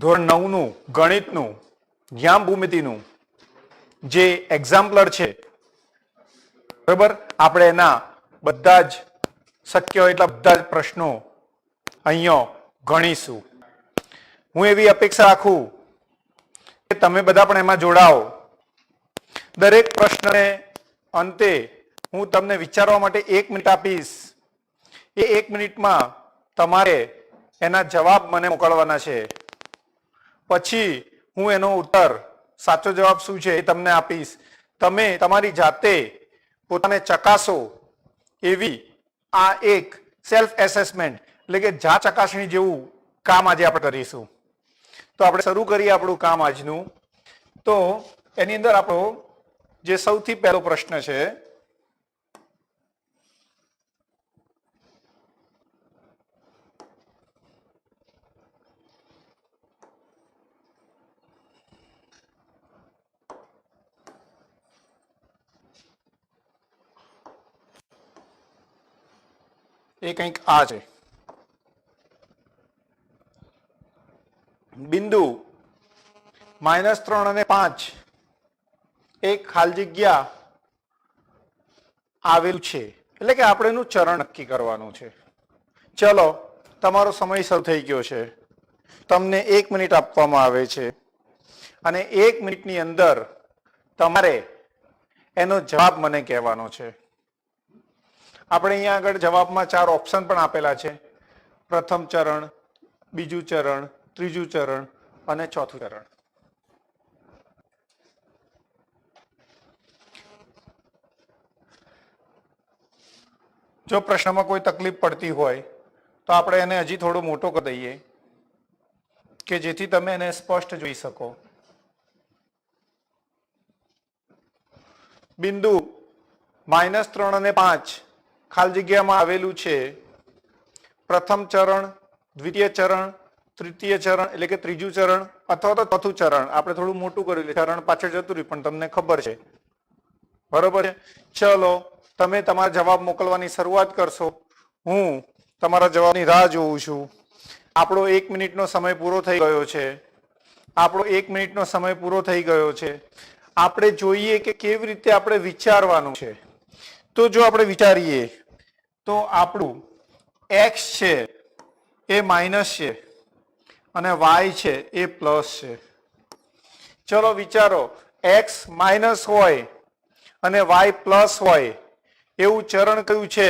ધોરણ 9 નું ગણિતનું જ્ઞાન ભૂમિતિનું જે એક્ઝામ્પલર છે, બરાબર, આપણે એના બધા જ શક્ય હોય એટલા બધા જ પ્રશ્નો અહીંયા ગણીશું. હું એવી અપેક્ષા રાખું કે તમે બધા પણ એમાં જોડાઓ. દરેક પ્રશ્નને અંતે હું તમને વિચારવા માટે 1 મિનિટ આપીશ. એ 1 મિનિટમાં તમારે એના જવાબ મને મોકલવાના છે. પછી હું એનો ઉત્તર, સાચો જવાબ શું છે એ તમને આપીશ. તમે તમારી જાતે પોતાને ચકાસો એવી આ એક સેલ્ફ એસેસમેન્ટ એટલે કે જાત ચકાસણી જેવું કામ આજે આપણે કરીશું. તો આપણે શરૂ કરીએ આપણું કામ આજનું. તો એની અંદર આપણો જે સૌથી પહેલો પ્રશ્ન છે, એ કંઈક આ છે. બિંદુ -3 અને 5 એક ખાલી જગ્યા આવેલું છે, એટલે કે આપણે એનું ચરણ નક્કી કરવાનું છે. ચલો, તમારો સમય શરૂ થઈ ગયો છે. તમને 1 મિનિટ આપવામાં આવે છે અને 1 મિનિટની અંદર તમારે એનો જવાબ મને કહેવાનો છે. આપણે અહીંયા આગળ જવાબમાં 4 ઓપ્શન પણ આપેલા છે. પ્રથમ ચરણ, બીજું ચરણ, ત્રીજું ચરણ અને ચોથું ચરણ. જો પ્રશ્નમાં કોઈ તકલીફ પડતી હોય તો આપણે એને હજી થોડો મોટો કરી દઈએ કે જેથી તમે એને સ્પષ્ટ જોઈ શકો. બિંદુ -3 અને 5 ખાલી જગ્યામાં આવેલું છે. પ્રથમ ચરણ, દ્વિતીય ચરણ, તૃતીય ચરણ એટલે કે ત્રીજું ચરણ અથવા તો ચોથું ચરણ. આપણે થોડું મોટું કર્યું, ચરણ પાછળ જતું રહ્યું, પણ તમને ખબર છે, બરોબર છે. ચલો, તમે તમારા જવાબ મોકલવાની શરૂઆત કરશો. હું તમારા જવાબની રાહ જોઉં છું. આપણો 1 મિનિટનો સમય પૂરો થઈ ગયો છે. આપણો 1 મિનિટનો સમય પૂરો થઈ ગયો છે. આપણે જોઈએ કે કેવી રીતે આપણે વિચારવાનું છે. તો જો આપણે વિચારીએ તો આપણું x છે એ માઇનસ છે અને y છે એ પ્લસ છે. ચલો વિચારો, x માઇનસ હોય અને y પ્લસ હોય એવું ચરણ કયું છે?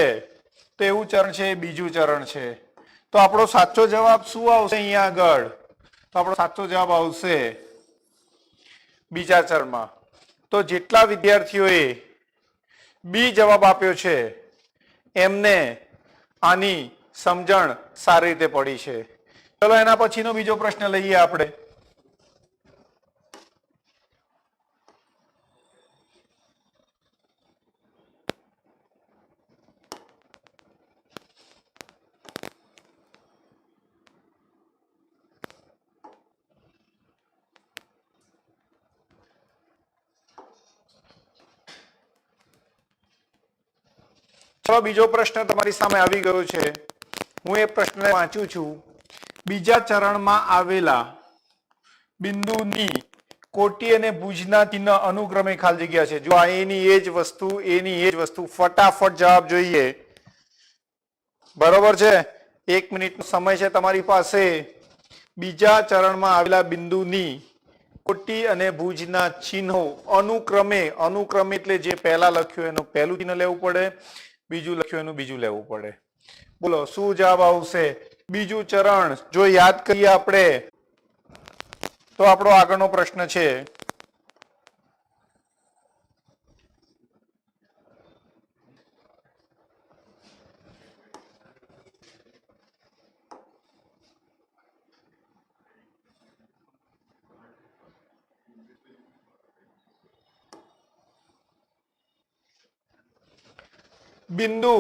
તો એવું ચરણ છે એ બીજું ચરણ છે. તો આપણો સાચો જવાબ શું આવશે અહીંયા આગળ? તો આપણો સાચો જવાબ આવશે બીજા ચરણમાં. તો જેટલા વિદ્યાર્થીઓએ બી જવાબ આપ્યો છે એમને આની સમજણ સારી રીતે પડી છે. ચલો એના પછીનો બીજો પ્રશ્ન લઈએ આપણે. ચલો બીજો પ્રશ્ન તમારી સામે આવી ગયો છે. હું એ પ્રશ્નને વાંચું છું. બીજા ચરણમાં આવેલા બિંદુની કોટી અને ભુજના ચિહ્ન અનુક્રમે ખાલી જગ્યા છે. જો આ એની એ જ વસ્તુ, એની એ જ વસ્તુ. ફટાફટ જવાબ જોઈએ. બરોબર છે? 1 મિનિટનો સમય છે તમારી પાસે. બીજા ચરણમાં આવેલા બિંદુની કોટી અને ભુજના ચિહ્નો અનુક્રમે, અનુક્રમે એટલે જે પહેલા લખ્યું એનું પહેલું ચિહ્ન લેવું પડે, બીજું લખ્યું એનું બીજું લેવું પડે. બોલો શું જવાબ આવશે? બીજું ચરણ જો યાદ કરીએ આપણે તો આપણો આગળનો પ્રશ્ન છે બિંદુ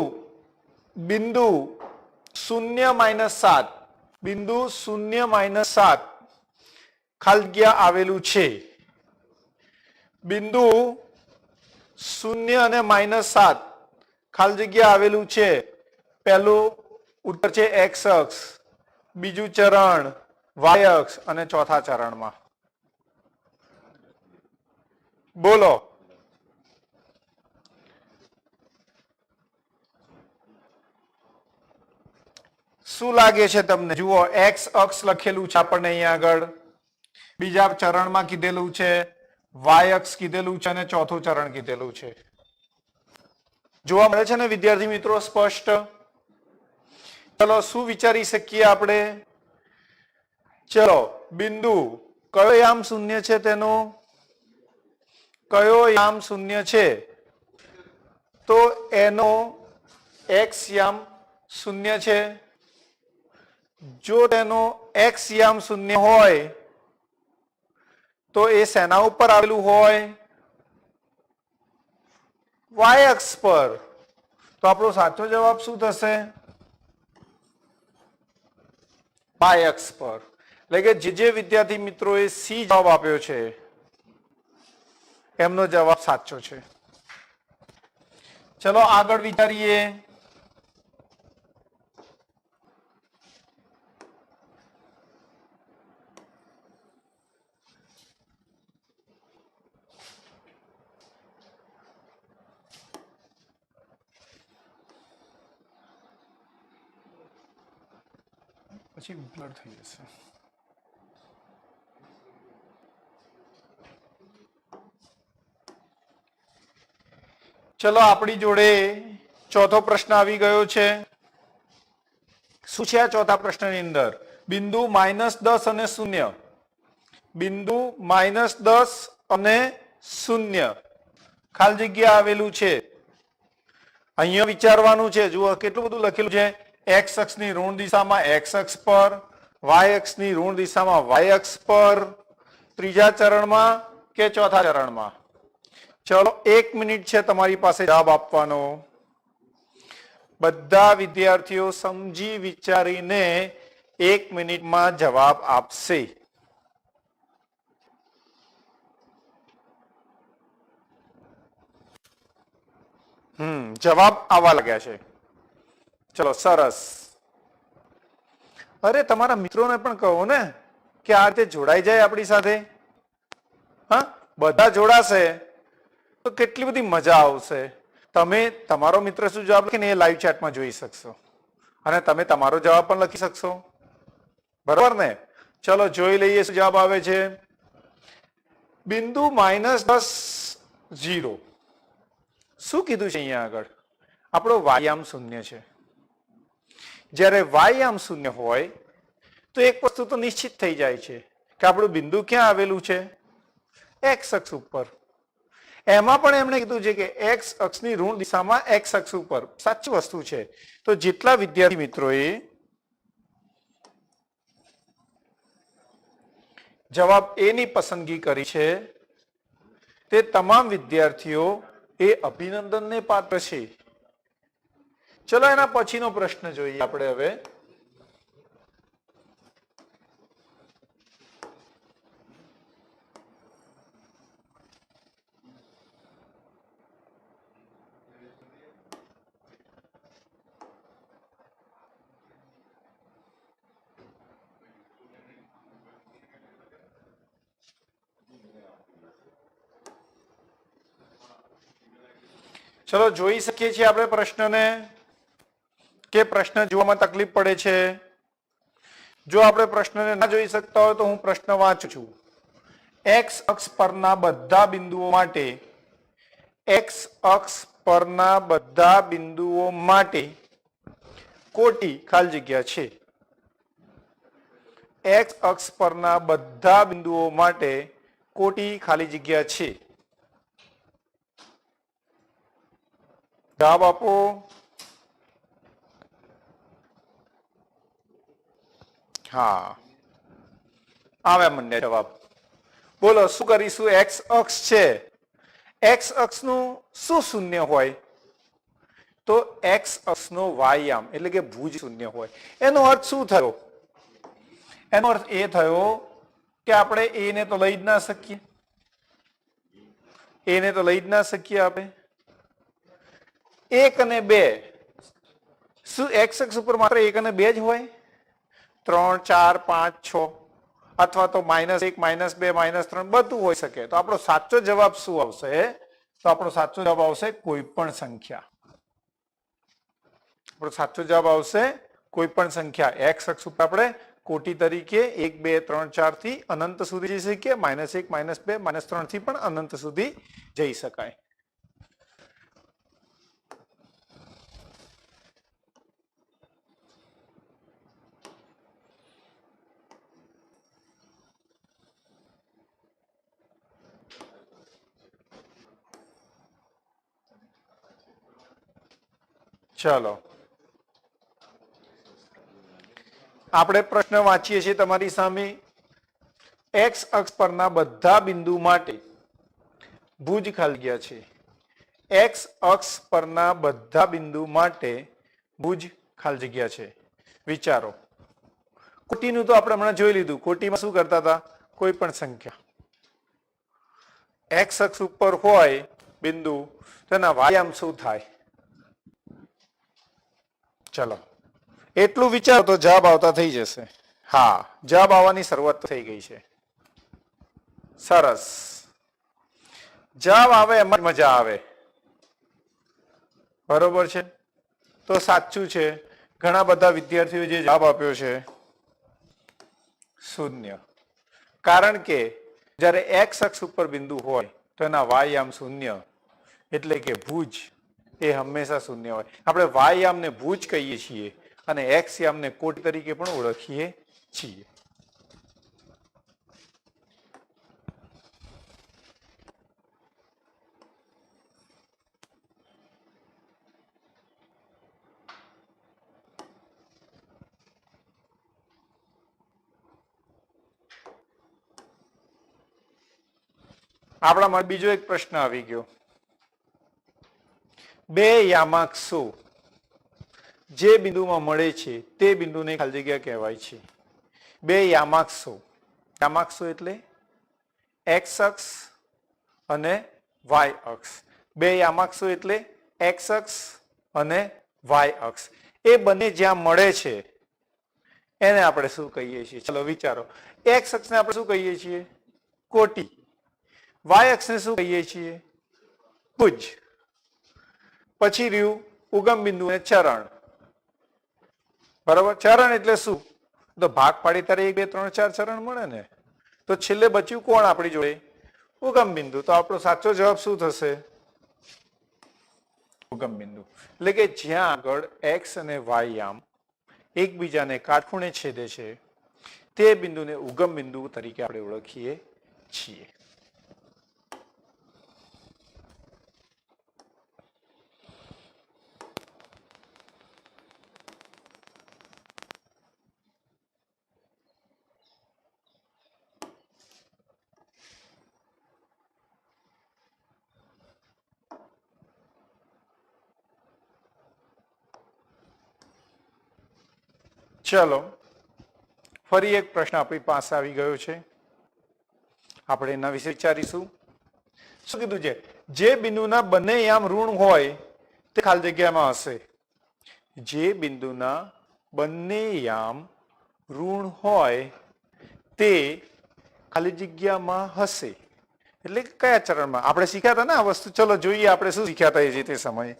0-7, બિંદુ 0-7 ખાલી જગ્યા આવેલું છે. બિંદુ 0 અને -7 ખાલી જગ્યા આવેલું છે. પહેલું ઉત્તર છે x અક્ષ, બીજું ચરણ વાય અક્ષ અને ચોથા ચરણમાં. બોલો. શું લાગે છે તમને? જુઓ, એક્સ અક્ષ લખેલું છે આપણને અહીંયા આગળ, બીજા ચરણમાં કીધેલું છે, વાય અક્ષ કીધેલું છે અને ચોથું ચરણ કીધેલું છે. જોવા મળે છે ને વિદ્યાર્થી મિત્રો સ્પષ્ટ? ચલો શું વિચારી શકીએ આપણે? ચલો બિંદુ કયો યામ શૂન્ય છે તેનો? કયો યામ શૂન્ય છે? તો એનો એક્સ યામ શૂન્ય છે. જો તેનો એક્સ યામ શૂન્ય હોય તો એ શેના ઉપર આવેલું હોય? વાય અક્ષ પર. તો આપણો સાચો જવાબ શું થશે? વાય અક્ષ પર. એટલે કે જે વિદ્યાર્થી મિત્રોએ સી જવાબ આપ્યો છે એમનો જવાબ સાચો છે. ચલો આગળ વિચારીએ. પછી બ્લર થઈ જશે. ચલો આપણી જોડે ચોથો પ્રશ્ન આવી ગયો છે. શું છે આ ચોથા પ્રશ્નની અંદર? બિંદુ -10 અને 0. બિંદુ -10 અને 0 ખાલી જગ્યા આવેલું છે. અહીંયા વિચારવાનું છે. જુઓ કેટલું બધું લખેલું છે. એક્સ અક્ષની ઋણ દિશામાં એક્સ અક્ષ પર, વાય અક્ષની ઋણ દિશામાં વાય અક્ષ પર, ત્રીજા ચરણમાં કે ચોથા ચરણમાં. ચલો 1 મિનિટ છે તમારી પાસે જવાબ આપવાનો. બધા વિદ્યાર્થીઓ સમજી વિચારીને 1 મિનિટમાં જવાબ આપશે. જવાબ આવવા લાગ્યા છે. ચલો સરસ. અરે તમારા મિત્રોને પણ કહો ને કે આ રીતે જોડાઈ જાય આપણી સાથે. હા, બધા જોડાશે તો કેટલી બધી મજા આવશે. તમે તમારો મિત્ર શું જવાબ લખીને એ લાઈવ ચેટમાં જોઈ શકશો અને તમે તમારો જવાબ પણ લખી શકશો. બરાબર ને? ચલો જોઈ લઈએ શું જવાબ આવે છે. બિંદુ -10 0. શું કીધું છે અહીંયા આગળ? આપણો વાયામ શૂન્ય છે. જ્યારે વાયામ શૂન્ય હોય તો એક વસ્તુ તો નિશ્ચિત થઈ જાય છે કે આપણું બિંદુ ક્યાં આવેલું છે? એક્સ અક્ષ ઉપર. એમાં પણ એમણે કીધું છે કે એક્સ અક્ષની ઋણ દિશામાં એક્સ અક્ષ ઉપર. સાચી વસ્તુ છે. તો જેટલા વિદ્યાર્થી મિત્રોએ જવાબ એ ની પસંદગી કરી છે તે તમામ વિદ્યાર્થીઓ એ અભિનંદનને પાત્ર છે. ચલો એના પછીનો પ્રશ્ન જોઈએ આપણે હવે. ચલો જોઈ શકીએ છીએ આપણે પ્રશ્નને કે પ્રશ્ન જોવામાં તકલીફ પડે છે? જો આપણે પ્રશ્નને ના જોઈ શકતા હોય તો હું પ્રશ્ન વાંચું છું. એક્સ અક્ષ પરના બધા બિંદુઓ માટે, એક્સ અક્ષ પરના બધા બિંદુઓ માટે કોટી ખાલી જગ્યા છે. એક્સ અક્ષ પરના બધા બિંદુઓ માટે કોટી ખાલી જગ્યા છે. જવાબ આપો. હા, આવે મને જવાબ. બોલો શું કરીશું? એક્સ અક્ષ છે. એક્સ અક્ષનું શું શૂન્ય હોય? તો એક્સ અક્ષનો વાયામ એટલે કે ભુજ શૂન્ય હોય. એનો અર્થ શું થયો? એનો અર્થ એ થયો કે આપણે એ ને તો લઈ જ ના શકીએ. એ ને તો લઈ જ ના શકીએ આપણે. 1 અને 2. શું એક્સ અક્ષ ઉપર માત્ર 1 અને 2 જ હોય? 3, 4, 5, 6 અથવા તો -1 -2 -3 બધું હોઈ શકે. તો આપણો સાચો જવાબ શું આવશે? તો આપણો સાચો જવાબ આવશે કોઈ પણ સંખ્યા. આપણો સાચો જવાબ આવશે કોઈ પણ સંખ્યા. એક્સ અક્ષ ઉપર આપણે કોટી તરીકે 1 2 3 4 થી અનંત સુધી જઈ શકીએ. -1 -2 -3 થી પણ અનંત સુધી જઈ શકાય. ચાલો આપણે પ્રશ્ન વાંચીએ છીએ તમારી સામે. એક્સ અક્ષ પરના બધા બિંદુ માટે ભુજ ખાલી જગ્યા છે. એક્સ અક્ષ પરના બધા બિંદુ માટે ભુજ ખાલી જગ્યા છે. વિચારો. કોટીનું તો આપણે હમણાં જોઈ લીધું. કોટીમાં શું કરતા હતા? કોઈ પણ સંખ્યા. એક્સ અક્ષ ઉપર હોય બિંદુ તો એના વાયામ શું થાય? ચલો એટલું વિચારો તો જવાબ આવતા થઈ જશે. હા, જવાબ આવવાની શરૂઆત થઈ ગઈ છે. સરસ. જવાબ આવે એમાં મજા આવે. બરોબર છે? તો સાચું છે. ઘણા બધા વિદ્યાર્થીઓ જે જવાબ આપ્યો છે 0. કારણ કે જ્યારે એક્સ અક્ષ ઉપર બિંદુ હોય તો એના વાયામ 0, એટલે કે ભુજ એ હંમેશા 0 હોય. આપણે વાયામને ભુજ કહીએ છીએ અને એક્સ યામને કોટી તરીકે પણ ઓળખીએ છીએ. આપણામાં બીજો એક પ્રશ્ન આવી ગયો. બે યામાક્ષો જે બિંદુમાં મળે છે તે બિંદુને ખાલી જગ્યા કહેવાય છે. બે યામાક્ષો. યામાક્ષો એટલે એક્સ અક્ષ અને વાય અક્ષ. બે યામાક્ષો એટલે એક્સ અક્ષ અને વાય અક્ષ. એ બંને જ્યાં મળે છે એને આપણે શું કહીએ છીએ? ચલો વિચારો. એક્સ અક્ષને આપણે શું કહીએ છીએ? કોટી. વાય અક્ષને શું કહીએ છીએ? ભુજ. પછી રહ્યું ઉગમ બિંદુ અને ચરણ. બરાબર? ચરણ એટલે શું? તો ભાગ પાડી ત્યારે 1 2 3 4 ચરણ મળે ને. તો છેલ્લે બચ્યું કોણ આપણી જોડે? ઉગમ બિંદુ. તો આપણો સાચો જવાબ શું થશે? ઉગમ બિંદુ. એટલે કે જ્યાં આગળ એક્સ અને વાય યામ એકબીજાને કાટખૂણે છેદે છે તે બિંદુને ઉગમ બિંદુ તરીકે આપણે ઓળખીએ છીએ. ચલો ફરી એક પ્રશ્ન આપણી પાસે આવી ગયો છે. આપણે એના વિશે વિચારીશું. શું કીધું છે? જે બિંદુના બંને યામ ઋણ હોય તે ખાલી જગ્યામાં હશે. જે બિંદુના બંને યામ ઋણ હોય તે ખાલી જગ્યામાં હશે. એટલે કયા ચરણમાં? આપણે શીખ્યા હતા ને આ વસ્તુ. ચલો જોઈએ આપણે શું શીખ્યા હતા જે તે સમયે.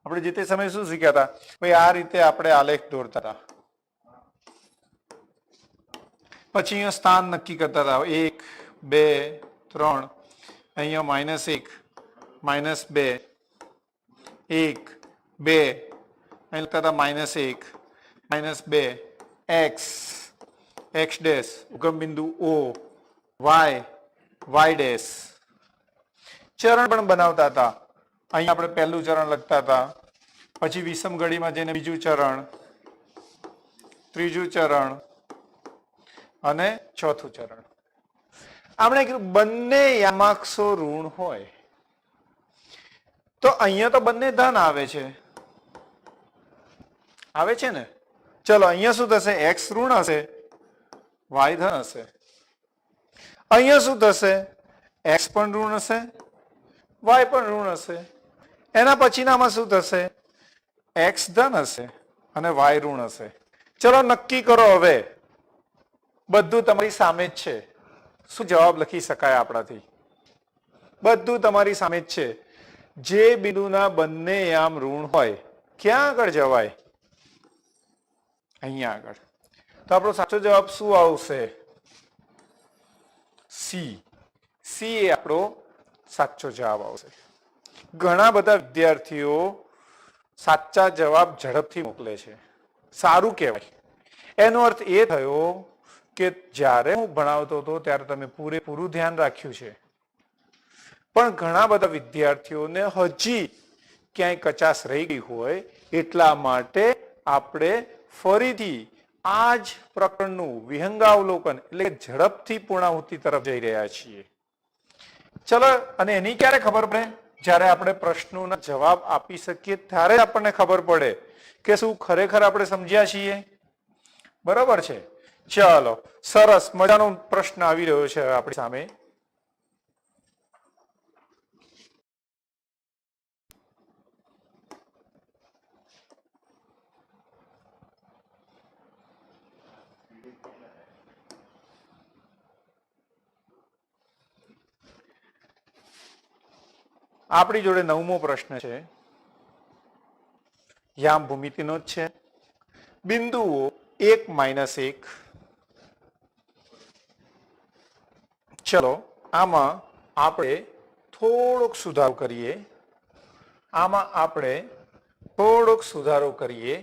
આપણે જે તે સમયે શું શીખ્યા હતા? ભાઈ આ રીતે આપણે આલેખ દોરતા હતા. પછી અહીંયા સ્થાન નક્કી કરતા હતા. 1 2 3. અહીંયા -1 -2 1 2. અહીં લખતા હતા -1 -2 એક્સ એક્સ ડેશ ઉગમ બિંદુ ઓ વાય વાય ડેશ. ચરણ પણ બનાવતા હતા. અહીં આપણે પહેલું ચરણ લખતા હતા. પછી વિષમ ઘડીમાં જઈને બીજું ચરણ, ત્રીજું ચરણ અને ચોથું ચરણ. આપણે કીધું બંને યામાક્ષો ઋણ હોય તો અહીંયા તો બંને ધન આવે છે. આવે છે ને? ચલો અહીંયા શું થશે? એક્સ ઋણ હશે, વાય ધન હશે. અહીંયા શું થશે? એક્સ પણ ઋણ હશે, વાય પણ ઋણ હશે. એના પછીનામાં શું થશે? એક્સ ધન હશે અને વાય ઋણ હશે. ચલો નક્કી કરો હવે બધું તમારી સામે જ છે. શું જવાબ લખી શકાય આપણાથી? બધું તમારી સામે જ છે. જે બિંદુના બંને યામ ઋણ હોય ક્યાં આગળ જવાય? અહીંયા આગળ. તો આપણો સાચો જવાબ શું આવશે? સી. સી એ આપણો સાચો જવાબ આવશે. ઘણા બધા વિદ્યાર્થીઓ સાચા જવાબ ઝડપથી મોકલે છે. સારું કહેવાય. એનો અર્થ એ થયો કે જ્યારે હું ભણાવતો હતો ત્યારે તમે પૂરેપૂરું ધ્યાન રાખ્યું છે. પણ ઘણા બધા વિદ્યાર્થીઓને હજી ક્યાંય કચાશ રહી ગઈ હોય એટલા માટે આપણે ફરીથી આ જ પ્રકરણનું વિહંગાવલોકન એટલે ઝડપથી પૂર્ણાહુતિ તરફ જઈ રહ્યા છીએ. ચલો, અને એની ક્યારે ખબર પડે? જ્યારે આપણે પ્રશ્નોના જવાબ આપી શકીએ ત્યારે જ આપણને ખબર પડે કે શું ખરેખર આપણે સમજ્યા છીએ. બરોબર છે? ચલો, સરસ મજાનો પ્રશ્ન આવી રહ્યો છે આપણી સામે. આપણી જોડે 9મો પ્રશ્ન છે. યામ ભૂમિતિનો જ છે. બિંદુઓ 1, -1. ચલો, આમાં આપણે થોડોક સુધારો કરીએ.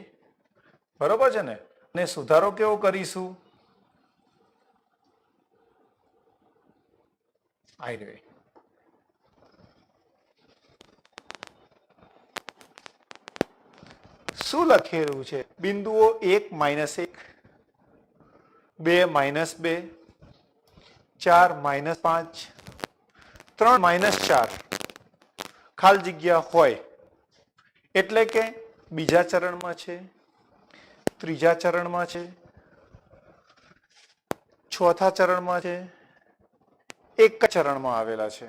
બરોબર છે ને? અને સુધારો કેવો કરીશું? આવી રહ્યો. શું લખેલું છે? બિંદુઓ 1, -1, 2, -2, 4, -5, 3, -4 ખાલી જગ્યા હોય એટલે કે બીજા ચરણમાં છે, ત્રીજા ચરણમાં છે, ચોથા ચરણમાં છે, એક ચરણમાં આવેલા છે.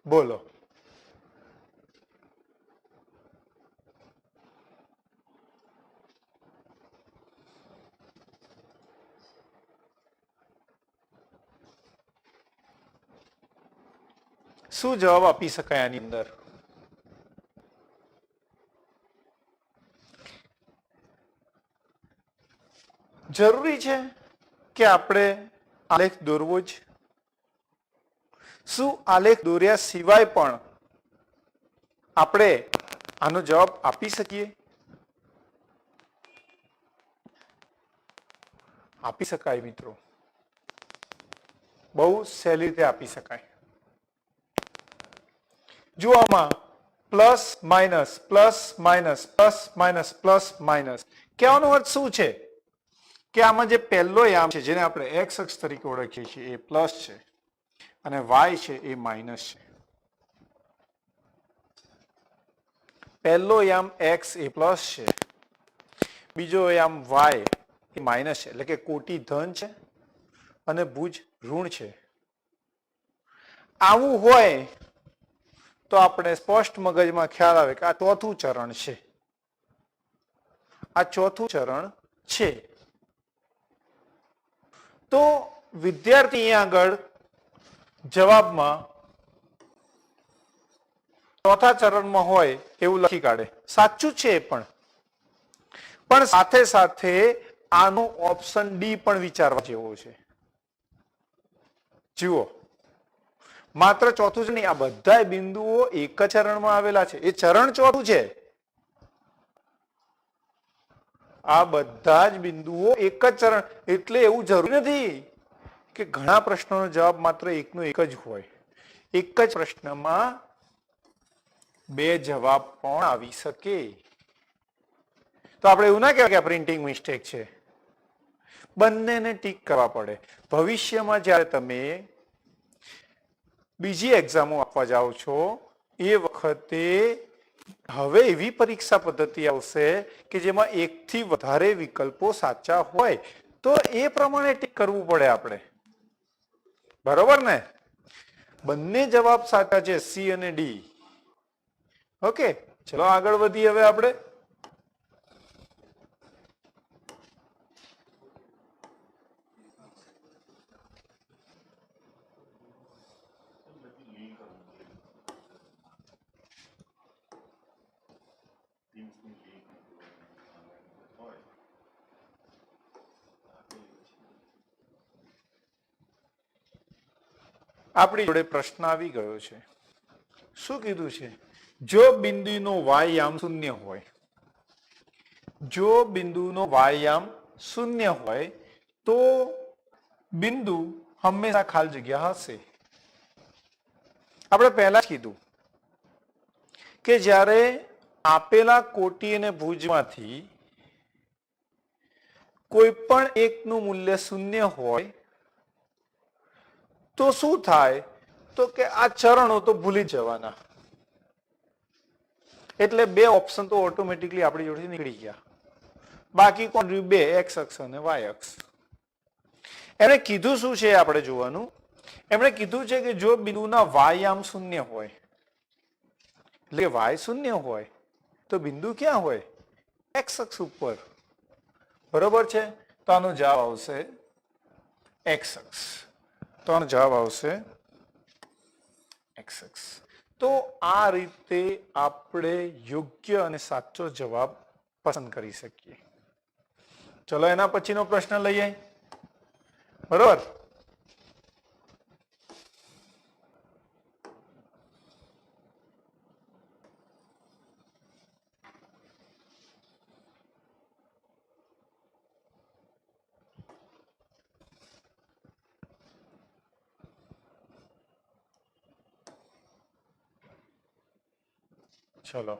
બોલો. શું જવાબ આપી શકાય આની અંદર? જરૂરી છે કે આપણે આલેખ દોરવો જ? શું આલેખ દોર્યા સિવાય પણ આપણે આનો જવાબ આપી શકીએ? આપી શકાય મિત્રો. બહુ સહેલી રીતે આપી શકાય. જો આમાં plus minus plus minus plus minus plus minus કહેવાનો અર્થ શું છે? કે આમાં જે પહેલો યામ છે જેને આપણે એક્સ અક્ષ તરીકે ઓળખીએ છીએ એ પ્લસ છે અને વાય છે એ માઇનસ છે. પહેલો યામ એક્સ એ પ્લસ છે, બીજો યામ વાય એ માઇનસ છે, એટલે કે કોટી ધન છે અને ભુજ ઋણ છે. આવું હોય તો આપણે સ્પષ્ટ મગજમાં ખ્યાલ આવે કે આ ચોથું ચરણ છે. આ ચોથું ચરણ છે. તો વિદ્યાર્થી અહીંયા આગળ જવાબમાં ચોથા ચરણમાં હોય એવું લખી કાઢે. સાચું છે પણ સાથે સાથે આનો ઓપ્શન ડી પણ વિચારવા જેવો છે. જુઓ, માત્ર ચોથું જ નહીં, આ બધા બિંદુઓ એક જ ચરણમાં આવેલા છે. એ ચરણ ચોથું છે. આ બધા જ બિંદુઓ એક જ ચરણ, એટલે એવું જરૂરી નથી કે ઘણા પ્રશ્નોનો જવાબ માત્ર એકનો એક જ હોય. એક જ પ્રશ્નમાં બે જવાબ પણ આવી શકે. તો આપણે એવું ના કહેવાય કે આ પ્રિન્ટિંગ મિસ્ટેક છે. બંનેને ટીક કરવા પડે. ભવિષ્યમાં જ્યારે તમે બીજી એક્ઝામો આપવા જાઓ છો એ વખતે હવે એવી પરીક્ષા પદ્ધતિ આવશે કે જેમાં એકથી વધારે વિકલ્પો સાચા હોય તો એ પ્રમાણે ટીક કરવું પડે આપણે. બરોબર ને? બંને જવાબ સાચા છે, સી અને ડી. ઓકે, ચલો આગળ વધીએ હવે આપણે. આપણી જોડે પ્રશ્ન આવી ગયો છે. શું કીધું છે? જો બિંદુનો વાયયામ શૂન્ય હોય, જો બિંદુનો વાયયામ શૂન્ય હોય તો બિંદુ હંમેશા ખાલી જગ્યા હશે. આપણે પહેલા જ કીધું કે જ્યારે આપેલા કોટી અને ભુજમાંથી કોઈ પણ એકનું મૂલ્ય શૂન્ય હોય તો શું થાય? તો કે આ ચરણો તો ભૂલી જવાના. એટલે બે ઓપ્શન તો ઓટોમેટિકલી આપણી જોડેથી નીકળી ગયા. બાકી કોણ રહ્યું? બે, એક્સ અક્ષ અને વાય અક્ષ. એમણે કીધું શું છે આપણે જોવાનું. એમણે કીધું છે કે જો બિંદુના વાયયામ શૂન્ય હોય, એટલે વાય શૂન્ય હોય તો બિંદુ ક્યાં હોય? એક્સ અક્ષ ઉપર. બરોબર છે? તો આનો જવાબ આવશે એક્સ અક્ષ. તો આનો જવાબ આવશે એક્સ અક્ષ. તો આ રીતે આપણે યોગ્ય અને સાચો જવાબ પસંદ કરી શકીએ. ચલો એના પછીનો પ્રશ્ન લઈએ. બરોબર? ચલો,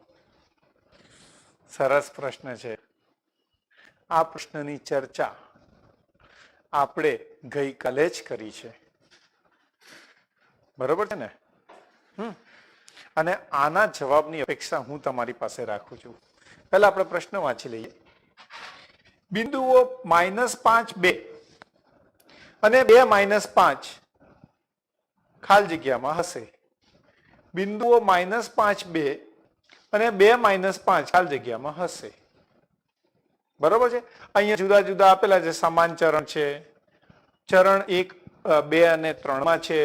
સરસ પ્રશ્ન છે. આ પ્રશ્નની ચર્ચા આપણે ગઈકાલે જ કરી છે. બરોબર છે ને? અને આના જવાબની અપેક્ષા હું તમારી પાસે રાખું છું. પહેલા આપણે પ્રશ્ન વાંચી લઈએ. બિંદુઓ -5, 2 અને 2, -5 ખાલી જગ્યામાં હશે. બિંદુઓ -5, 2 અને 2, -5 ખાલી જગ્યામાં હશે. બરોબર છે? અહીંયા જુદા જુદા આપેલા છે. સમાન ચરણ છે. ચરણ 1, 2 અને 3 માં છે.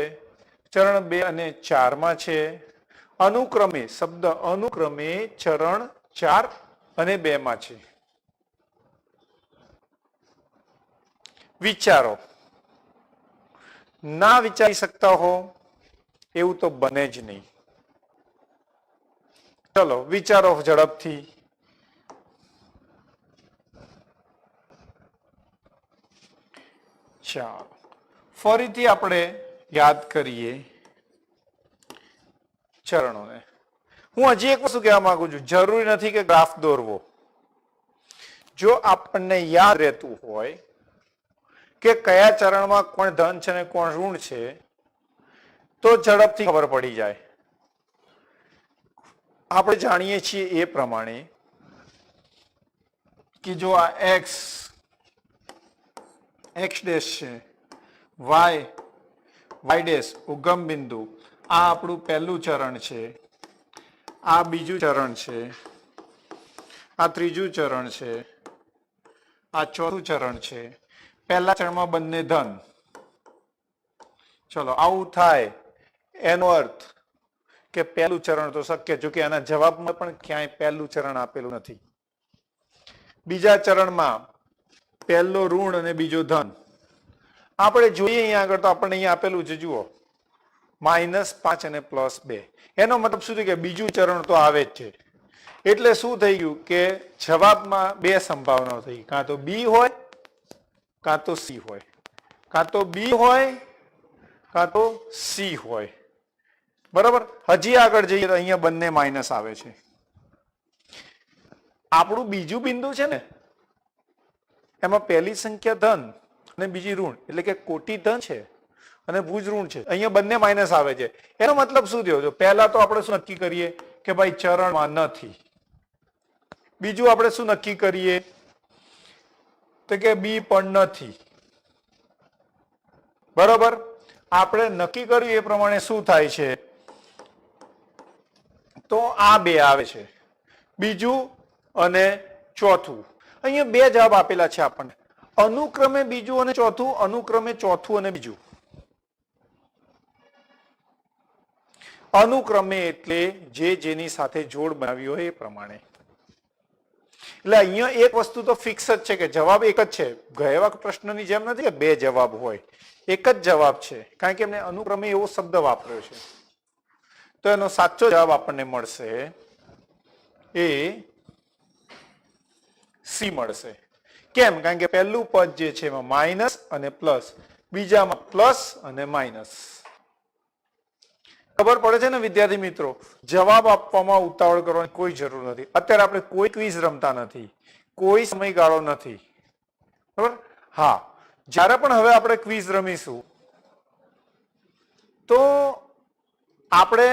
ચરણ 2 અને 4 માં છે. અનુક્રમે, શબ્દ અનુક્રમે ચરણ 4 અને 2 માં છે. વિચારો. ના વિચારી શકતા હો એવું તો બને જ નહીં. ચલો વિચારો ઝડપથી. ચાલો ફરીથી આપણે યાદ કરીએ ચરણોને. હું હજી એક વસ્તુ કહેવા માંગુ છું. જરૂરી નથી કે ગ્રાફ દોરવો. જો આપણને યાદ રહેતું હોય કે કયા ચરણમાં કોણ ધન છે ને કોણ ઋણ છે તો ઝડપથી ખબર પડી જાય. આપણે જાણીએ છીએ એ પ્રમાણે કે જો આ એક્સ ડેશ છે, વાય ડેશ ઉગમ બિંદુ, આ આપણું પહેલું ચરણ છે, આ બીજું ચરણ છે, આ ત્રીજું ચરણ છે, આ ચોથું ચરણ છે. પહેલા ચરણમાં બંને ધન. ચલો આવું થાય એનો અર્થ કે પહેલું ચરણ તો શક્ય. જો કે આના જવાબમાં પણ ક્યાંય પહેલું ચરણ આપેલું નથી. બીજા ચરણમાં પહેલો ઋણ અને બીજો ધન. આપણે જોઈએ અહીંયા આગળ તો આપણને અહીંયા આપેલું છે. જુઓ -5 અને +2. એનો મતલબ શું થયું કે બીજું ચરણ તો આવે જ છે. એટલે શું થઈ ગયું કે જવાબમાં બે સંભાવનાઓ થઈ. કાં તો બી હોય કાં તો સી હોય. કાં તો બી હોય કાં તો સી હોય. બરાબર? હજી આગળ જઈએ તો અહીંયા બંને માઇનસ આવે છે. આપણું બીજું બિંદુ છે ને એમાં પહેલી સંખ્યા ધન અને બીજી ઋણ, એટલે કે કોટી ધન છે અને ભુજ ઋણ છે. અહીંયા બંને માઇનસ આવે છે. એનો મતલબ શું થયો? પહેલા તો આપણે શું નક્કી કરીએ કે ભાઈ ચરણમાં નથી. બીજું આપણે શું નક્કી કરીએ તો કે બી પણ નથી. બરોબર? આપણે નક્કી કર્યું એ પ્રમાણે શું થાય છે તો આ બે આવે છે, બીજું અને ચોથું. અહીંયા બે જવાબ આપેલા છે આપણને. અનુક્રમે બીજું અને ચોથું, અનુક્રમે ચોથું અને બીજું. અનુક્રમે એટલે જે જેની સાથે જોડ બનાવી હોય એ પ્રમાણે. એટલે અહીંયા એક વસ્તુ તો ફિક્સ જ છે કે જવાબ એક જ છે. ગયા પ્રશ્નની જેમ નથી કે બે જવાબ હોય, એક જ જવાબ છે, કારણ કે એમને અનુક્રમે એવો શબ્દ વાપર્યો છે. તો એનો સાચો જવાબ આપણને મળશે એ સી મળશે. કેમ? કારણ કે પહેલું પદ જે છે એમાં માઇનસ અને પ્લસ, બીજામાં પ્લસ અને માઇનસ. ખબર પડે છે ને વિદ્યાર્થી મિત્રો? જવાબ આપવામાં ઉતાવળ કરવાની કોઈ જરૂર નથી. અત્યારે આપણે કોઈ ક્વિઝ રમતા નથી, કોઈ સમયગાળો નથી, બરાબર? હા, જ્યારે પણ હવે આપણે ક્વિઝ રમીશું તો આપણે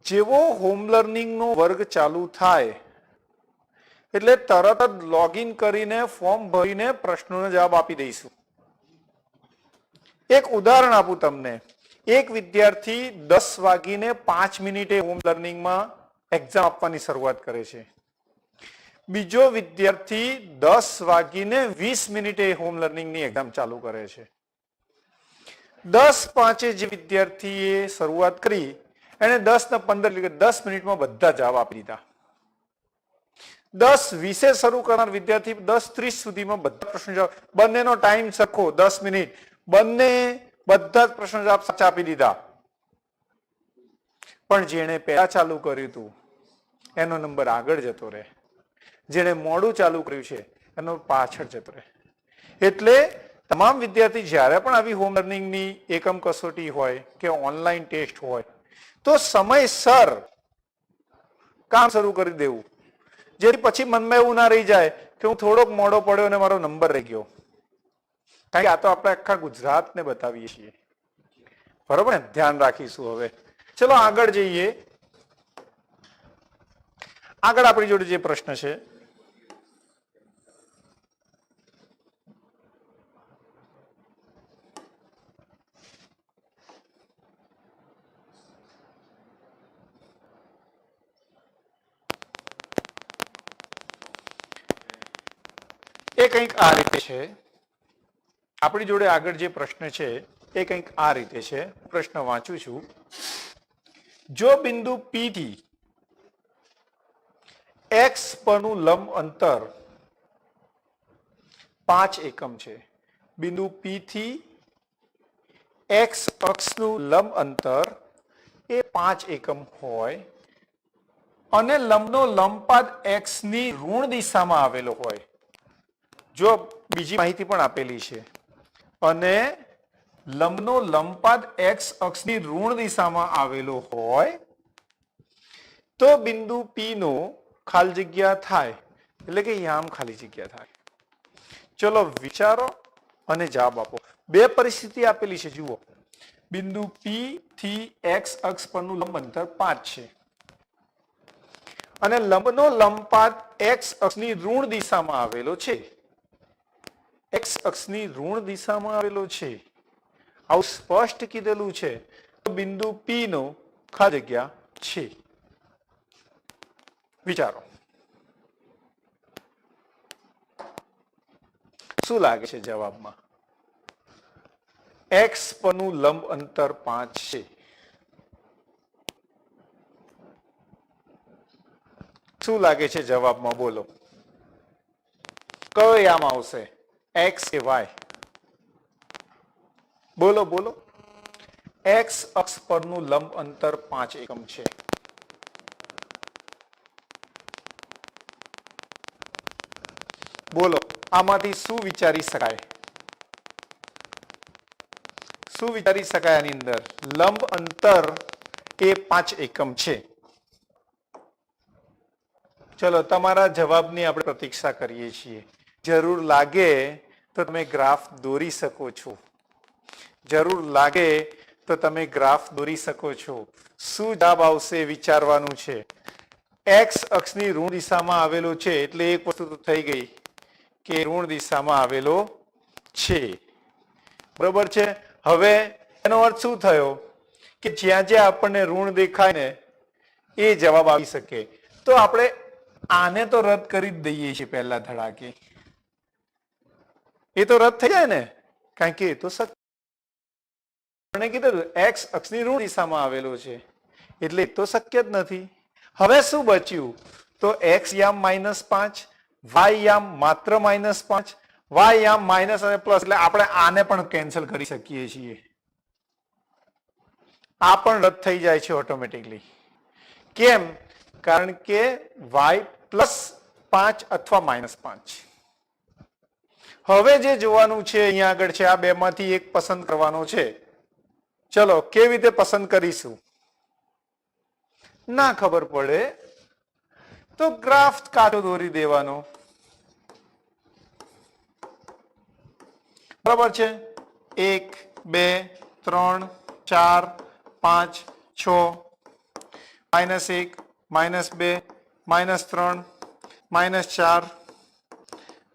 જેવો હોમ લર્નિંગનો વર્ગ ચાલુ થાય એટલે તરત જ લોગિન કરીને ફોર્મ ભરીને પ્રશ્નોનો જવાબ આપી દઈશું. એક ઉદાહરણ આપું તમને. એક વિદ્યાર્થી 10:05 હોમ લર્નિંગમાં એક્ઝામ આપવાની શરૂઆત કરે છે. બીજો વિદ્યાર્થી 10:20 હોમ લર્નિંગની એક્ઝામ ચાલુ કરે છે. 10:05 જે વિદ્યાર્થીએ શરૂઆત કરી એને 10:15 એટલે કે 10 મિનિટમાં બધા જવાબ આપી દીધા. 10:20 શરૂ કરનાર વિદ્યાર્થી 10:30 સુધીમાં બધા પ્રશ્નો જવાબ, બંનેનો ટાઈમ સરખો 10 મિનિટ, બંને બધા જ પ્રશ્નો જવાબ સાચા આપી દીધા. પણ જેણે પહેલા ચાલુ કર્યું હતું એનો નંબર આગળ જતો રહે, જેણે મોડું ચાલુ કર્યું છે એનો પાછળ જતો રહે. એટલે તમામ વિદ્યાર્થી જ્યારે પણ આવી હોમ લર્નિંગની એકમ કસોટી હોય કે ઓનલાઈન ટેસ્ટ હોય તો સમયસર કામ શરૂ કરી દેવું, જેથી પછી મનમાં એવું ના રહી જાય કે હું થોડોક મોડો પડ્યો અને મારો નંબર રહી ગયો. કારણ કે આ તો આપણે આખા ગુજરાતને બતાવીએ છીએ, બરોબર ને? ધ્યાન રાખીશું. હવે ચલો આગળ જઈએ. આગળ આપણી જોડે જે પ્રશ્ન છે એ કંઈક આ રીતે છે. આપણી જોડે આગળ જે પ્રશ્ન છે એ કંઈક આ રીતે છે. પ્રશ્ન વાંચું છું. જો બિંદુ P થી x પરનું લંબ અંતર 5 એકમ છે, બિંદુ P થી x અક્ષનું લંબ અંતર એ 5 એકમ હોય અને લંબનો લંબપાદ x ની ઋણ દિશામાં આવેલો હોય. જો બીજી માહિતી પણ આપેલી છે, અને લંબનો લંબપાદ x અક્ષની ઋણ દિશામાં આવેલો હોય તો બિંદુ P નો ખાલી જગ્યા થાય, એટલે કે યામ ખાલી જગ્યા થાય. ચલો વિચારો અને જવાબ આપો. બે પરિસ્થિતિ આપેલી છે, જુઓ. બિંદુ P થી x અક્ષ પરનું લંબ અંતર 5 છે અને લંબનો લંબપાદ x અક્ષની ઋણ દિશામાં આવેલો છે. x અક્ષની ઋણ દિશામાં આવેલો છે, આવું સ્પષ્ટ કીધેલું છે. તો બિંદુ P નો ખાલી જગ્યા છે. વિચારો શું લાગે છે જવાબમાં? x પરનું લંબ અંતર 5 છે. શું લાગે છે જવાબમાં? બોલો, કયો યામ આવશે, x કે y? બોલો બોલો. x અક્ષ પરનું લંબ અંતર 5 એકમ છે. બોલો, આમાંથી શું વિચારી શકાય? શું વિચારી શકાય આની અંદર? લંબ અંતર એ 5 એકમ છે. ચલો તમારા જવાબની આપણે પ્રતીક્ષા કરીએ છીએ. જરૂર લાગે તો તમે ગ્રાફ દોરી શકો છો. જરૂર લાગે તો તમે ગ્રાફ દોરી શકો છો. શું જવાબ આવશે વિચારવાનું છે. x અક્ષની ઋણ દિશામાં આવેલો છે એટલે એક વસ્તુ તો થઈ ગઈ કે ઋણ દિશામાં આવેલો છે, બરોબર છે. હવે એનો અર્થ શું થયો કે જ્યાં જ્યાં આપણને ઋણ દેખાય ને એ જવાબ આવી શકે. તો આપણે આને તો રદ કરી જ દઈએ છીએ પહેલા ધડાકે. એ તો રદ થઈ જાય ને, કારણ કે એ તો શક્ય કીધું x અક્ષની ઋણ દિશામાં આવેલો છે એટલે એ તો શક્ય જ નથી. હવે શું બચ્યું? તો x યામ -5, y યામ માત્ર -5, y યામ માઇનસ અને પ્લસ, એટલે આપણે આને પણ કેન્સલ કરી શકીએ છીએ. આ પણ રદ થઈ જાય છે ઓટોમેટિકલી. કેમ? કારણ કે y +5 અથવા -5. હવે જે જોવાનું છે અહીંયા આગળ છે આ બેમાંથી એક પસંદ કરવાનો છે. ચલો કેવી રીતે પસંદ કરીશું? ના ખબર પડે તો ગ્રાફ કાચો દોરી દેવાનો. બરાબર છે? 1 2 3 4 5 6 -1 -2 -3 -4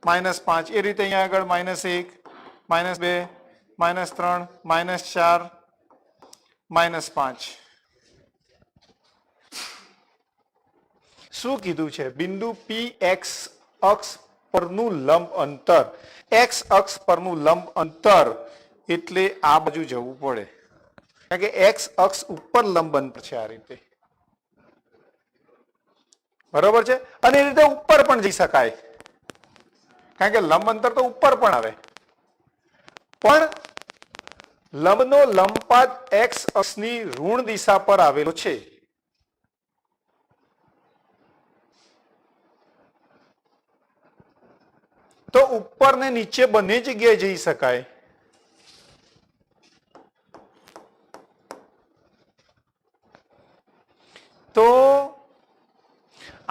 -5 એ રીતે અહીંયા આગળ -1 -2 -3 -4 -5. શું કીધું છે? બિંદુ P x અક્ષ પરનું લંબ અંતર, x અક્ષ પરનું લંબ અંતર એટલે આ બાજુ જવું પડે, કારણ કે x અક્ષ ઉપર લંબ અંતર છે આ રીતે. બરોબર છે? અને એ રીતે ઉપર પણ જઈ શકાય, કારણ કે લંબ અંતર તો ઉપર પણ આવે, પણ લંબનો લંબપાત x અક્ષની ઋણ દિશા પર આવેલો છે. તો ઉપર ને નીચે બંને જગ્યાએ જઈ શકાય. તો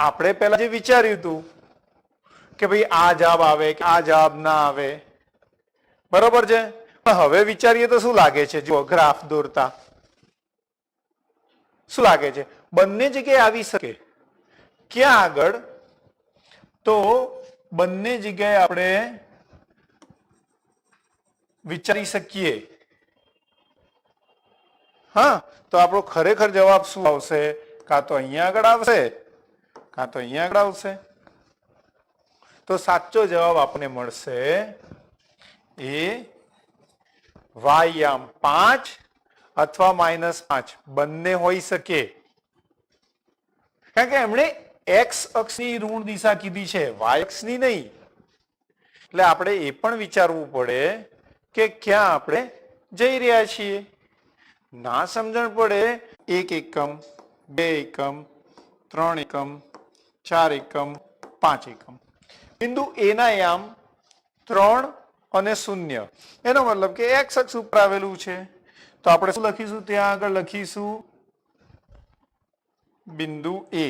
આપણે પહેલા જે વિચાર્યું હતું કે ભાઈ આ જવાબ આવે કે આ જવાબ ના આવે, બરોબર છે? પણ હવે વિચારીએ તો શું લાગે છે? જો ગ્રાફ દોરતા શું લાગે છે? બંને જગ્યાએ આવી શકે. ક્યાં આગળ? તો બંને જગ્યાએ આપણે વિચારી શકીએ. હા, તો આપણો ખરેખર જવાબ શું આવશે? કાં તો અહીંયા આગળ આવશે, કાં તો અહીંયા આગળ આવશે. તો સાચો જવાબ આપણને મળશે એ y યામ 5 અથવા -5 બંને હોઈ શકે. કારણ કે એમણે x અક્ષની ઋણ દિશા કીધી છે, y અક્ષની નહીં. એટલે આપણે એ પણ વિચારવું પડે કે ક્યાં આપણે જઈ રહ્યા છીએ. ના સમજણ પડે 1 એકમ 2 એકમ 3 એકમ 4 એકમ 5 એકમ. બિંદુ A ના યામ 3 અને 0, એનો મતલબ કે x અક્ષ ઉપર આવેલું છે. તો આપણે શું લખીશું? ત્યાં આગળ લખીશું બિંદુ A.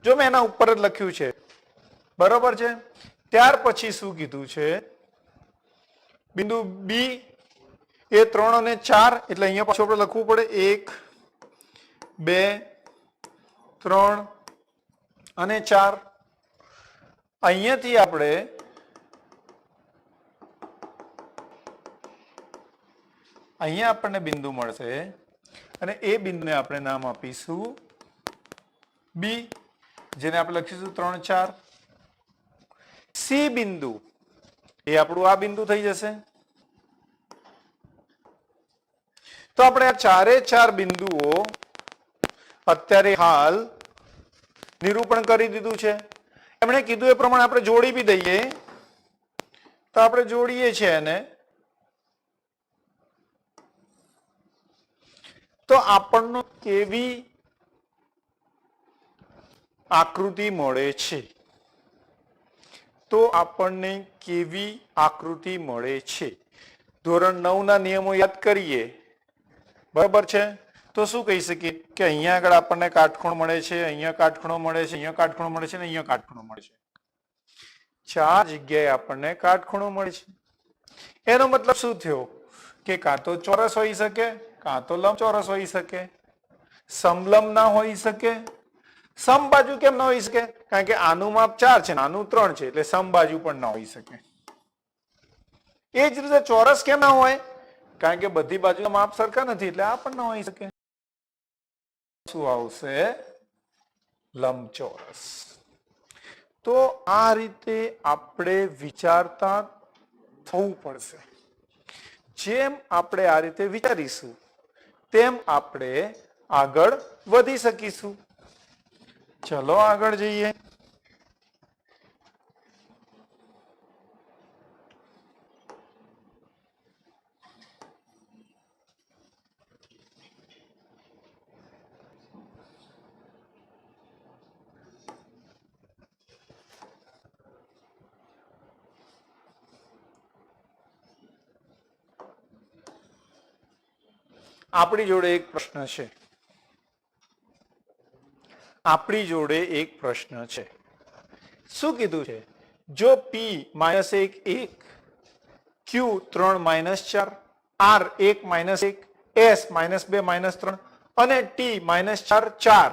જો મેં એના ઉપર જ લખ્યું છે, બરોબર છે? ત્યાર પછી શું કીધું છે? બિંદુ B એ 3 અને 4, એટલે અહીંયા પાછું આપણે લખવું પડે 1 2 3 અને 4. અહીંયાથી આપણે અહીંયા આપણને બિંદુ મળશે અને એ બિંદુને આપણે નામ આપીશું B, જેને આપણે લખીશું 3 4. C બિંદુ એ આપણું આ બિંદુ થઈ જશે. તો આપણે આ ચારે ચાર બિંદુઓ અત્યારે હાલ નિરૂપણ કરી દીધું છે. એમણે કીધું એ પ્રમાણે આપણે જોડી બી દઈએ. તો આપણે જોડીએ છીએ એને. તો આપણને કેવી આકૃતિ મળે છે? તો આપણને કેવી આકૃતિ મળે છે? ધોરણ 9 ના નિયમો યાદ કરીએ, બરાબર છે? તો શું કહી શકીએ કે અહીંયા આગળ આપણને કાટખૂણ મળે છે, અહીંયા કાટખૂણો મળે છે, અહીંયા કાટખૂણો મળે છે અને અહીંયા કાટખૂણો મળે છે. 4 જગ્યાએ આપણને કાટખૂણો મળે છે. એનો મતલબ શું થયો? કે કાં તો ચોરસ હોઈ શકે, કાં તો લંબચોરસ હોઈ શકે, સમલંબ ના હોઈ શકે. સમબાજુ કેમ ના હોઈ શકે? કારણ કે આનું માપ 4 છે, આનું 3 છે, એટલે સમબાજુ પણ ના હોઈ શકે. એ જ રીતે ચોરસ કેમ ના હોય? કારણ કે બધી બાજુના માપ સરખા નથી, એટલે આ પણ ના હોઈ શકે. શું આવશે? લંબચોરસ. તો આ રીતે આપણે વિચારતા થવું પડશે. જેમ આપણે આ રીતે વિચારીશું તેમ આપણે આગળ વધી શકીશું. ચલો આગળ જઈએ. આપણી જોડે એક પ્રશ્ન છે. આપણી જોડે એક પ્રશ્ન છે. શું કીધું છે? જો P -1 1, Q 3 -4, R 1 -1, S -2 -3 અને T -4 4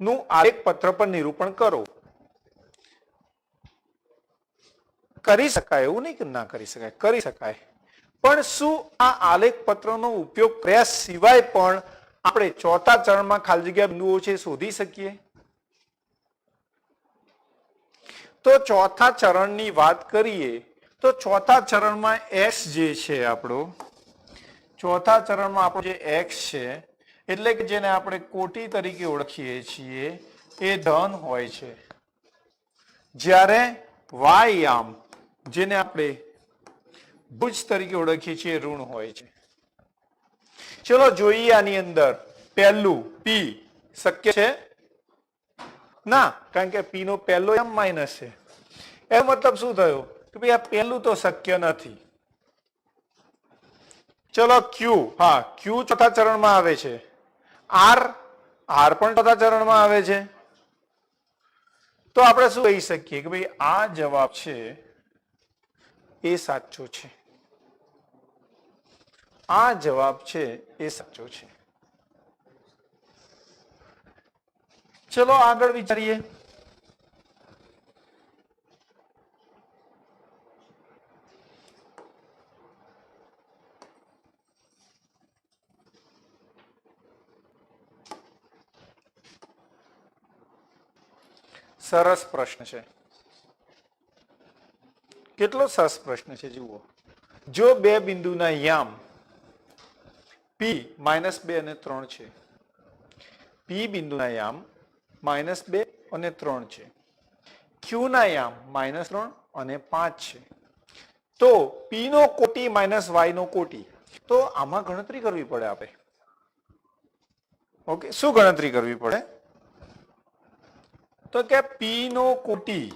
નું આલેખ પત્ર પર નિરૂપણ કરો. કરી શકાય એવું નહીં કે ના કરી શકાય, કરી શકાય. પણ શું આ આલેખ પત્રનો ઉપયોગ કર્યા સિવાય પણ આપણે ચોથા ચરણમાં ખાલી જગ્યા બિંદુઓ છે શોધી શકીએ? તો ચોથા ચરણની વાત કરીએ તો ચોથા ચરણમાં x જે છે આપણો, ચોથા ચરણમાં આપણો જે x છે એટલે કે જેને આપણે કોટી તરીકે ઓળખીએ છીએ એ ધન હોય છે, જ્યારે y યામ જેને આપણે ભુજ તરીકે ઓળખીએ છીએ ઋણ હોય છે. ચલો જોઈએ આની અંદર પહેલું P શક્ય છે? ના, કારણ કે P નો પહેલો યામ માઇનસ છે. એનો મતલબ શું થયો કે ભાઈ આ પહેલું તો શક્ય નથી. ચલો Q, હા Q ચોથા ચરણમાં આવે છે. R પણ ચોથા ચરણમાં આવે છે. તો આપણે શું કહી શકીએ કે ભાઈ આ જવાબ છે એ સાચો છે. આ જવાબ છે એ સાચો છે. ચલો આગળ વિચારીએ. સરસ પ્રશ્ન છે. કેટલો સરસ પ્રશ્ન છે જુઓ. જો બે બિંદુના યામ P -2 અને 3 છે, P બિંદુના યામ -2 અને 3 છે, Q ના યામ -3 અને 5 છે, તો P નો કોટી y નો કોટી. તો આમાં ગણતરી કરવી પડે આપણે. ઓકે, શું ગણતરી કરવી પડે? તો કે P નો કોટી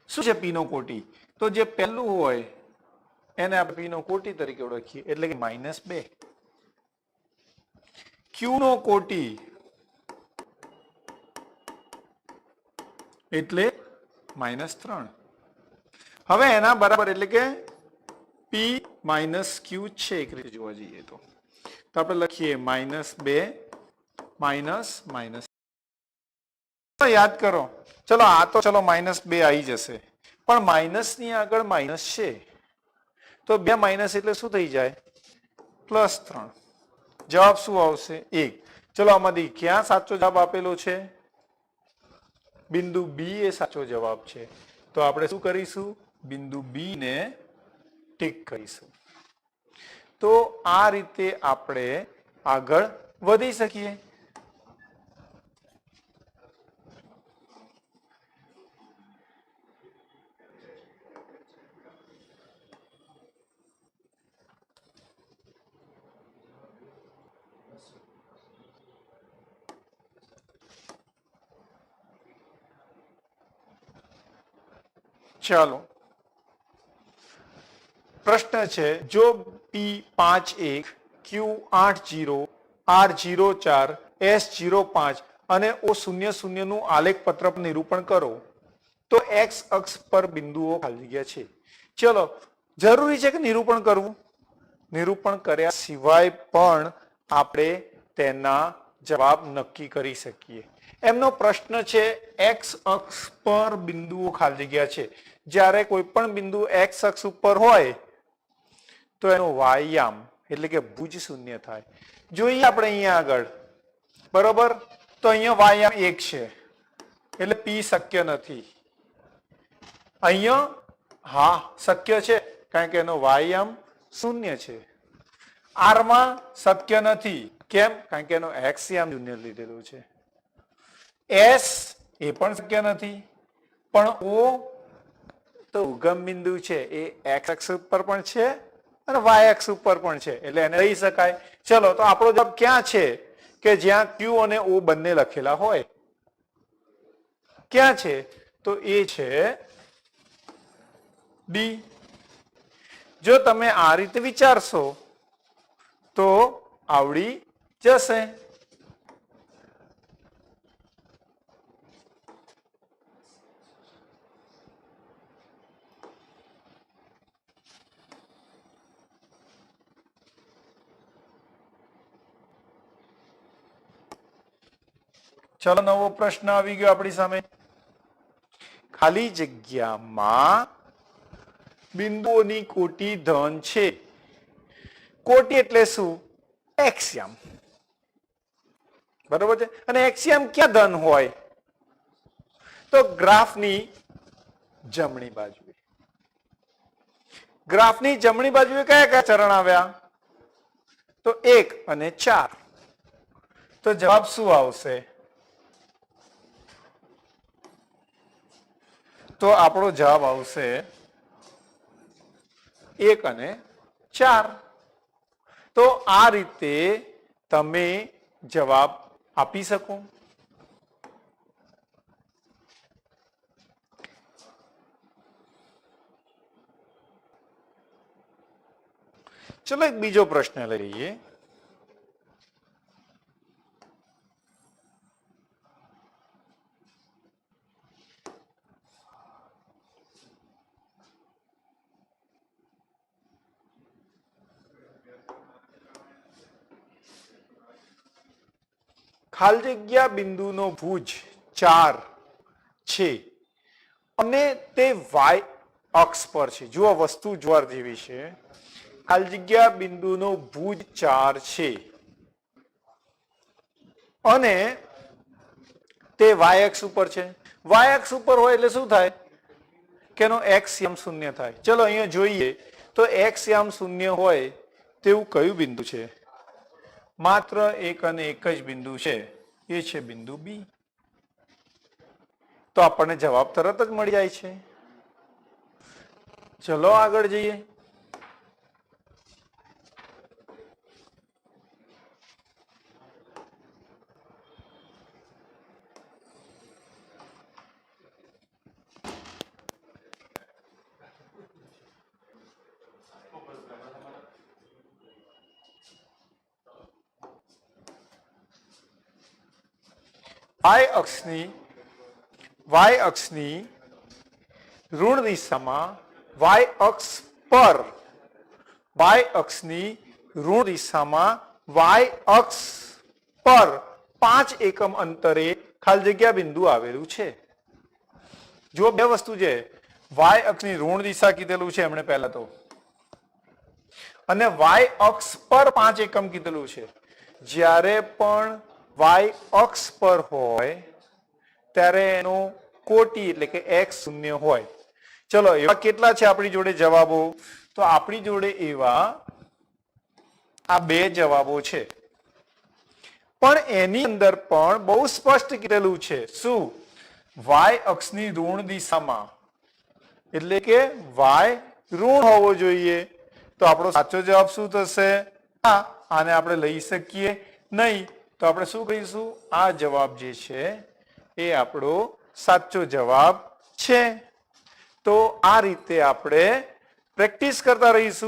શું છે? P નો કોટી તો જે પહેલું હોય એને આપણે P નો કોટી તરીકે ઓળખીએ એટલે કે -2. Q નો કોટી એટલે -3. હવે એના બરાબર એટલે કે P - Q છે એક રીતે જોવા જઈએ તો આપણે લખીએ -2 યાદ કરો. ચલો આ તો ચલો -2 આવી જશે, પણ માઇનસ ની આગળ માઇનસ છે તો બે માઇનસ એટલે શું થઈ જાય? +3. જવાબ શું આવશે? 1. ચલો આમાંથી ક્યાં સાચો જવાબ આપેલો છે? બિંદુ B એ સાચો જવાબ છે. તો આપણે શું કરીશું? બિંદુ B ને ટીક કરીશું. તો આ રીતે આપણે આગળ વધી શકીએ. ચાલો પ્રશ્ન છે, જો P 5 1, Q 8 0, R 0 4, S 0 5 અને O 0 0 નું આલેખ પત્ર પર નિરૂપણ કરો તો x અક્ષ પર બિંદુઓ ખાલી જગ્યા છે. ચલો જરૂરી છે કે નિરૂપણ કરવું? નિરૂપણ કર્યા સિવાય પણ આપણે તેના જવાબ નક્કી કરી શકીએ. એમનો પ્રશ્ન છે x અક્ષ પર બિંદુઓ ખાલી જગ્યા છે. જ્યારે કોઈ પણ બિંદુ x અક્ષ ઉપર હોય તો એનો y યામ એટલે કે ભુજ શૂન્ય થાય. જોઈએ આપણે અહીંયા આગળ, બરોબર? તો અહીંયા y યામ 1 છે એટલે P શક્ય નથી. અહીંયા હા શક્ય છે કારણ કે એનો y યામ 0 છે. આર માં શક્ય નથી. કેમ? કારણ કે એનો એક્સિયમ શૂન્ય લીધેલું છે. એસ એ પણ શક્ય નથી. પણ ઓ તો ઉગમ બિંદુ છે એ એક્સ અક્ષ ઉપર પણ છે અને વાય અક્ષ ઉપર પણ છે, એટલે એને લઈ શકાય. ચલો, તો આપણો જવાબ ક્યાં છે કે જ્યાં ક્યુ અને ઓ બંને લખેલા હોય? ક્યાં છે? તો એ છે ડી. જો તમે આ રીતે વિચારશો તો આવડી જશે. ચલો, નવો પ્રશ્ન આવી ગયો આપણી સામે. ખાલી જગ્યામાં બિંદુઓની કોટી ધન છે. કોટી એટલે શું? એક્સિયમ. બરોબર છે. અને એક્સિયમ ક્યાં ધન હોય? તો ગ્રાફની જમણી બાજુએ. ગ્રાફની જમણી બાજુએ કયા કયા ચરણ આવ્યા? તો 1 અને 4. તો જવાબ શું આવશે? તો આપણો જવાબ આવશે 1 અને 4. તો આ રીતે તમે જવાબ આપી શકો. ચલો, એક બીજો પ્રશ્ન લઈએ. ખાલી જગ્યા બિંદુનો ભુજ 4 છે અને તે વાય અક્ષ પર છે. જુઓ, વસ્તુ જોવા જેવી છે. ખાલી જગ્યા બિંદુનો ભુજ 4 છે અને તે વાય અક્ષ ઉપર છે. વાય અક્ષ ઉપર હોય એટલે શું થાય? કે એનો એક્સિયમ શૂન્ય થાય. ચલો, અહીંયા જોઈએ તો એક્સિયમ શૂન્ય હોય તેવું કયું બિંદુ છે? માત્ર એક અને એક જ બિંદુ છે, એ છે બિંદુ બી. તો આપણને જવાબ તરત જ મળી જાય છે. ચલો, આગળ જઈએ. વાય અક્ષની ઋણ દિશામાં વાય અક્ષ પર વાય અક્ષની ઋણ દિશામાં વાય અક્ષ પર 5 એકમ અંતરે ખાલી જગ્યા બિંદુ આવેલું છે. જો બે વસ્તુ છે, વાય અક્ષની ઋણ દિશા કીધેલું છે એમણે પહેલા તો, અને વાય અક્ષ પર 5 એકમ કીધેલું છે. જ્યારે પણ વાય અક્ષ પર હોય ત્યારે એનો કોટી એટલે કે x શૂન્ય હોય. ચલો, એવા કેટલા છે આપણી જોડે જવાબો? તો આપણી જોડે એવા આ બે જવાબો છે. પણ એની અંદર પણ બહુ સ્પષ્ટ કીધેલું છે. શું? વાય અક્ષની ઋણ દિશામાં, એટલે કે વાય ઋણ હોવો જોઈએ. તો આપણો સાચો જવાબ શું થશે? આને આપણે લઈ શકીએ નહીં. તો આપણે શું કહીશું? આ જવાબ જે છે એ આપણો સાચો જવાબ છે. તો આ રીતે આપણે પ્રેક્ટિસ કરતા રહીશું.